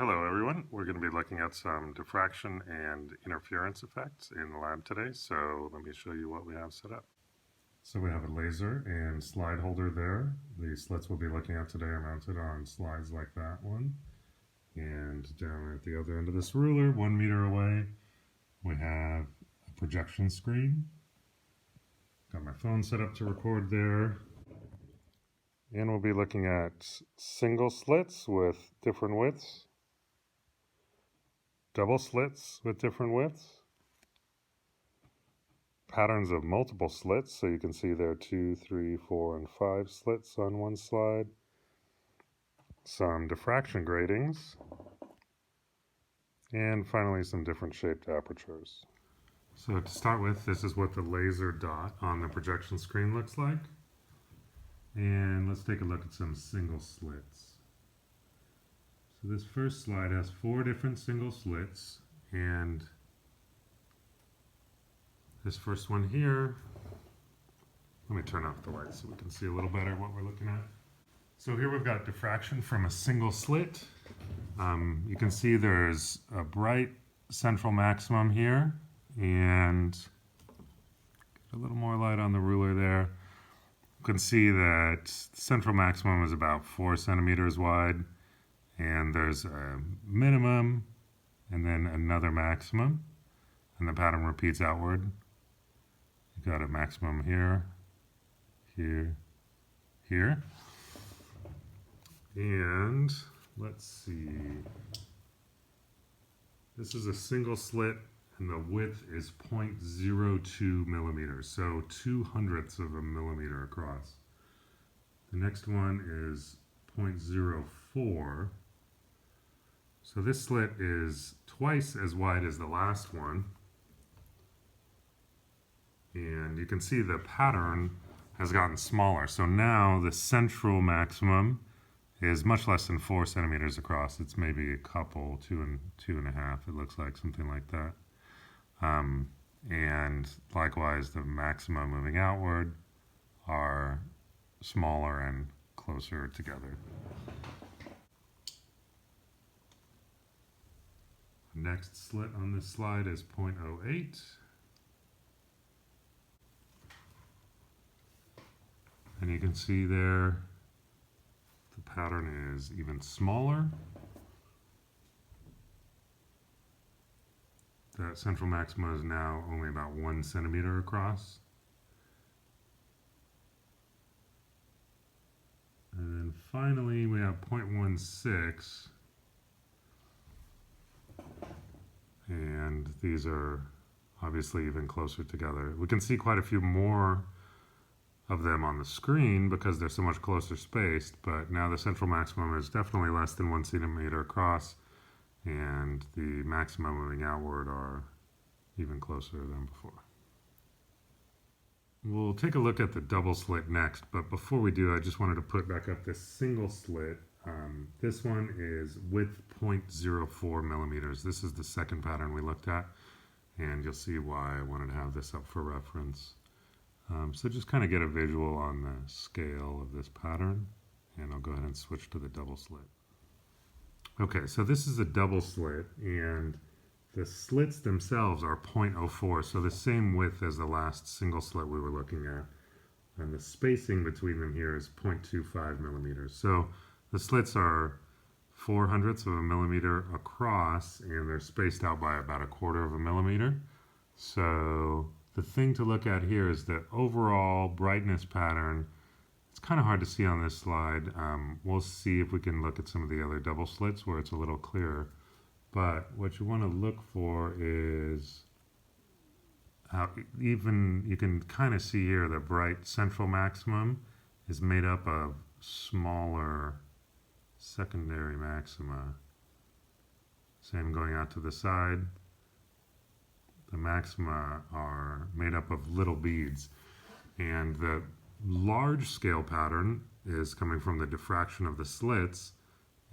Hello everyone, we're going to be looking at some diffraction and interference effects in the lab today, so let me show you what we have set up. So we have a laser and slide holder there. The slits we'll be looking at today are mounted on slides like that one. And down at the other end of this ruler, 1 meter away, we have a projection screen. Got my phone set up to record there. And we'll be looking at single slits with different widths, double slits with different widths, patterns of multiple slits, so you can see there are 2, 3, 4, and 5 slits on one slide, some diffraction gratings, and finally some different shaped apertures. So to start with, this is what the laser dot on the projection screen looks like. And let's take a look at some single slits. So this first slide has 4 different single slits, and this first one here, let me turn off the light so we can see a little better what we're looking at. So here we've got diffraction from a single slit. You can see there's a bright central maximum here, and get a little more light on the ruler there. You can see that the central maximum is about 4 centimeters wide, and there's a minimum and then another maximum, and the pattern repeats outward. You've got a maximum here, here, here, and let's see, this is a single slit and the width is 0.02 millimeters, so 2/100ths of a millimeter across. The next one is 0.04. So this slit is twice as wide as the last one. And you can see the pattern has gotten smaller. So now the central maximum is much less than 4 centimeters across. It's maybe a couple, 2.5, it looks like, something like that. And likewise, the maxima moving outward are smaller and closer together. The next slit on this slide is 0.08. And you can see there the pattern is even smaller. That central maxima is now only about 1 centimeter across. And then finally we have 0.16. And these are obviously even closer together. We can see quite a few more of them on the screen because they're so much closer spaced, but now the central maximum is definitely less than 1 centimeter across, and the maxima moving outward are even closer than before. We'll take a look at the double slit next, but before we do, I just wanted to put back up this single slit. This one is width 0.04 millimeters. This is the second pattern we looked at, and you'll see why I wanted to have this up for reference. So just kind of get a visual on the scale of this pattern, and I'll go ahead and switch to the double slit. Okay, so this is a double slit, and the slits themselves are 0.04, so the same width as the last single slit we were looking at. And the spacing between them here is 0.25 millimeters. So the slits are 4/100ths of a millimeter across, and they're spaced out by about 1/4 of a millimeter. So the thing to look at here is the overall brightness pattern. It's kind of hard to see on this slide. We'll see if we can look at some of the other double slits where it's a little clearer. But what you want to look for is even you can kind of see here the bright central maximum is made up of smaller secondary maxima. Same going out to the side. The maxima are made up of little beads, and the large scale pattern is coming from the diffraction of the slits,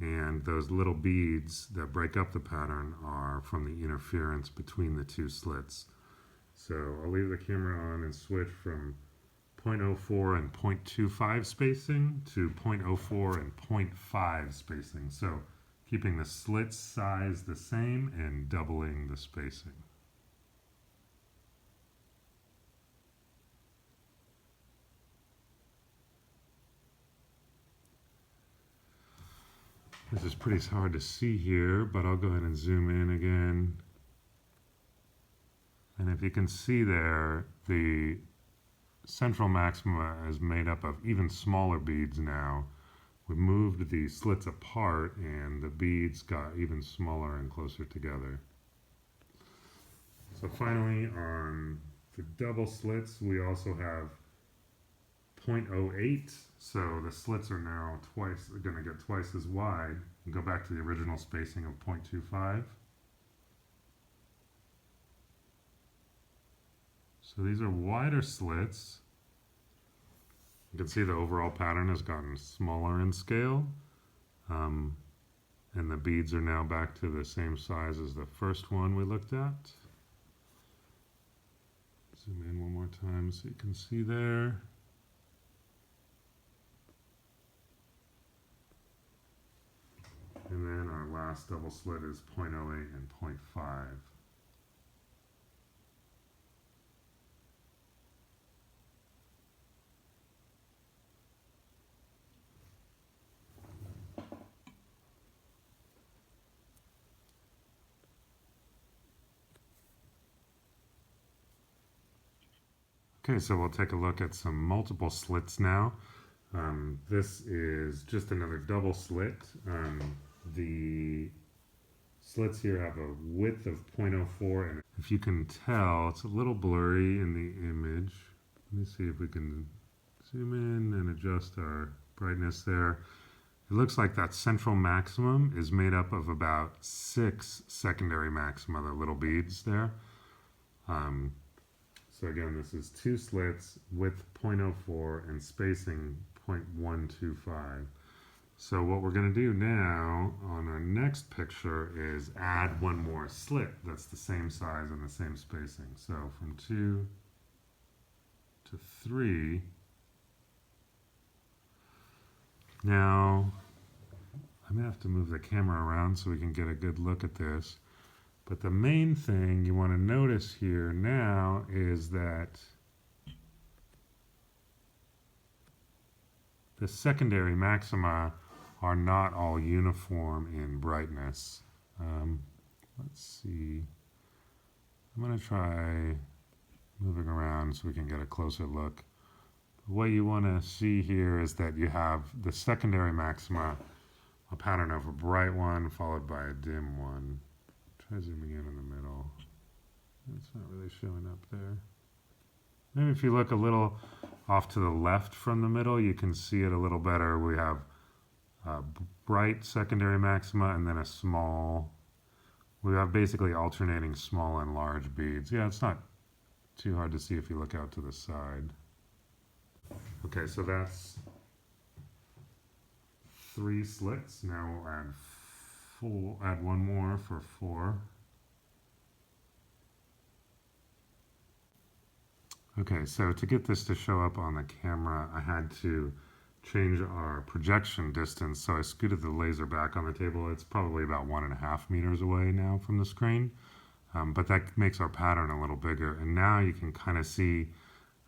and those little beads that break up the pattern are from the interference between the two slits. So I'll leave the camera on and switch from 0.04 and 0.25 spacing to 0.04 and 0.5 spacing. So keeping the slit size the same and doubling the spacing. This is pretty hard to see here, but I'll go ahead and zoom in again. And if you can see there, the central maxima is made up of even smaller beads now. We moved the slits apart and the beads got even smaller and closer together. So finally, on the double slits, we also have 0.08. So the slits are now going to get twice as wide. And go back to the original spacing of 0.25. So these are wider slits. You can see the overall pattern has gotten smaller in scale. And the beads are now back to the same size as the first one we looked at. Zoom in one more time so you can see there. And then our last double slit is 0.08 and 0.5. Okay, so we'll take a look at some multiple slits now. This is just another double slit. The slits here have a width of 0.04, and if you can tell, it's a little blurry in the image. Let me see if we can zoom in and adjust our brightness there. It looks like that central maximum is made up of about 6 secondary maxima, the little beads there. So again, this is 2 slits, width 0.04 and spacing 0.125. So what we're going to do now on our next picture is add one more slit that's the same size and the same spacing. So from 2 to 3. Now, I'm going to have to move the camera around so we can get a good look at this. But the main thing you want to notice here now is that the secondary maxima are not all uniform in brightness. Let's see. I'm going to try moving around so we can get a closer look. What you want to see here is that you have the secondary maxima, a pattern of a bright one followed by a dim one. Try zooming in the middle. It's not really showing up there. Maybe if you look a little off to the left from the middle, you can see it a little better. We have a bright secondary maxima and then a small. We have basically alternating small and large beads. Yeah, it's not too hard to see if you look out to the side. Okay, so that's 3 slits. Now we'll add one more for 4. Okay, so to get this to show up on the camera, I had to change our projection distance. So I scooted the laser back on the table. It's probably about 1.5 meters away now from the screen. But that makes our pattern a little bigger. And now you can kind of see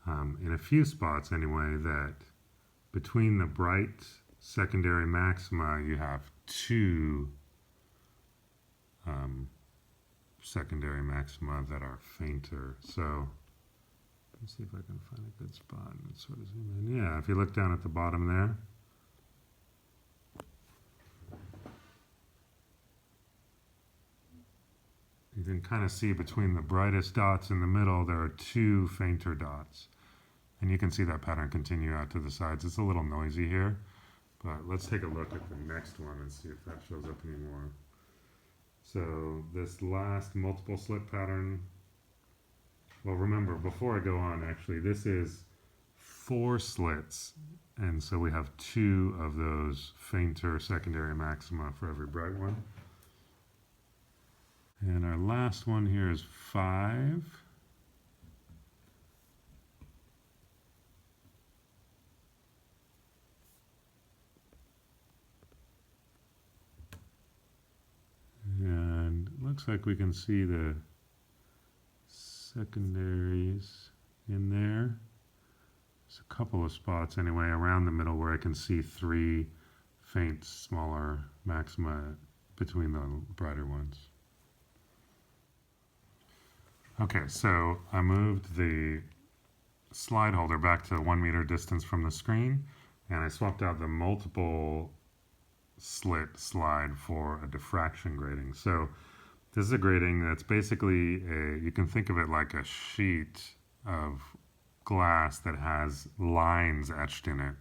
in a few spots anyway that between the bright secondary maxima, you have 2 secondary maxima that are fainter. So let's see if I can find a good spot and sort of zoom in. Yeah, if you look down at the bottom there, you can kind of see between the brightest dots in the middle, there are 2 fainter dots. And you can see that pattern continue out to the sides. It's a little noisy here, but let's take a look at the next one and see if that shows up anymore. So this last multiple slit pattern, well, remember, before I go on, actually, this is 4 slits. And so we have 2 of those fainter secondary maxima for every bright one. And our last one here is 5. looks like we can see the secondaries in there. There's a couple of spots anyway around the middle where I can see 3 faint, smaller maxima between the brighter ones. Okay, so I moved the slide holder back to 1 meter distance from the screen, and I swapped out the multiple slit slide for a diffraction grating. So this is a grating that's basically you can think of it like a sheet of glass that has lines etched in it.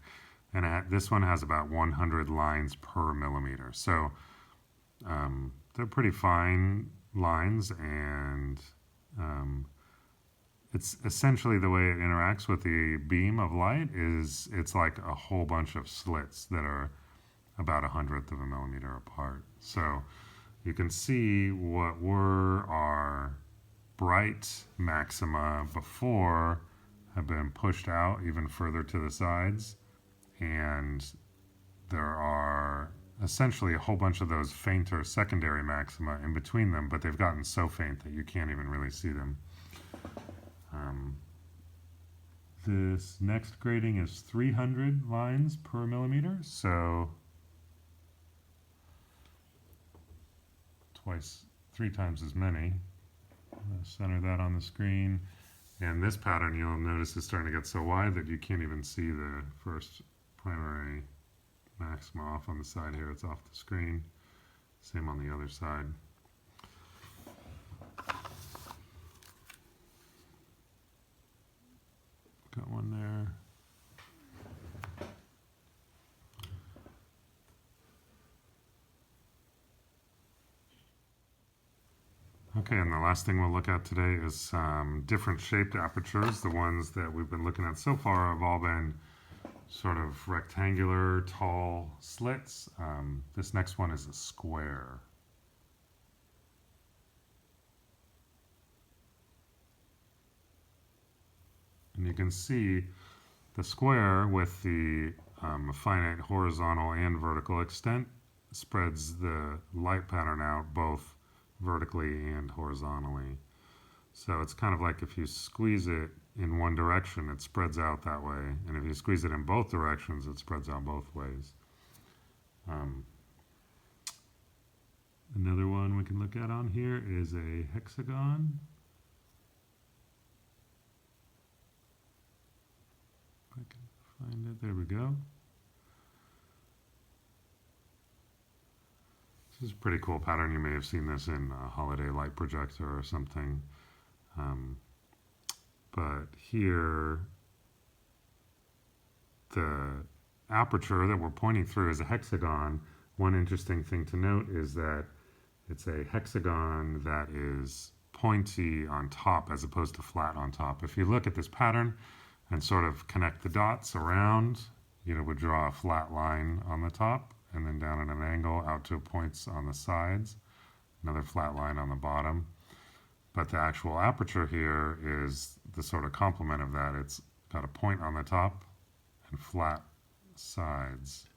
And this one has about 100 lines per millimeter. So they're pretty fine lines, and it's essentially the way it interacts with the beam of light is it's like a whole bunch of slits that are about 1/100 of a millimeter apart. So you can see what were our bright maxima before have been pushed out even further to the sides, and there are essentially a whole bunch of those fainter secondary maxima in between them, but they've gotten so faint that you can't even really see them. This next grating is 300 lines per millimeter, so 3 times as many. Center that on the screen, and this pattern you'll notice is starting to get so wide that you can't even see the first primary maxima off on the side here. It's off the screen. Same on the other side. Got one there. Okay, and the last thing we'll look at today is different shaped apertures. The ones that we've been looking at so far have all been sort of rectangular, tall slits. This next one is a square. And you can see the square with the finite horizontal and vertical extent spreads the light pattern out both vertically and horizontally. So it's kind of like if you squeeze it in one direction, it spreads out that way. And if you squeeze it in both directions, it spreads out both ways. Another one we can look at on here is a hexagon. If I can find it, there we go. This is a pretty cool pattern. You may have seen this in a holiday light projector or something. But here, the aperture that we're pointing through is a hexagon. One interesting thing to note is that it's a hexagon that is pointy on top as opposed to flat on top. If you look at this pattern and sort of connect the dots around, you would draw a flat line on the top, and then down at an angle out to points on the sides, another flat line on the bottom. But the actual aperture here is the sort of complement of that. It's got a point on the top and flat sides.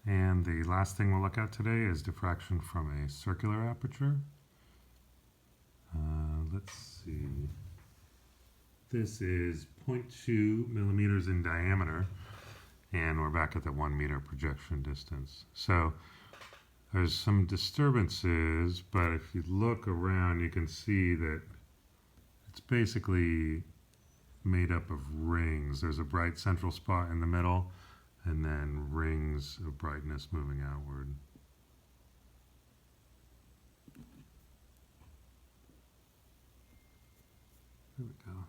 And the last thing we'll look at today is diffraction from a circular aperture. Let's see. This is 0.2 millimeters in diameter, and we're back at the 1 meter projection distance. So there's some disturbances, but if you look around, you can see that it's basically made up of rings. There's a bright central spot in the middle, and then rings of brightness moving outward. There we go.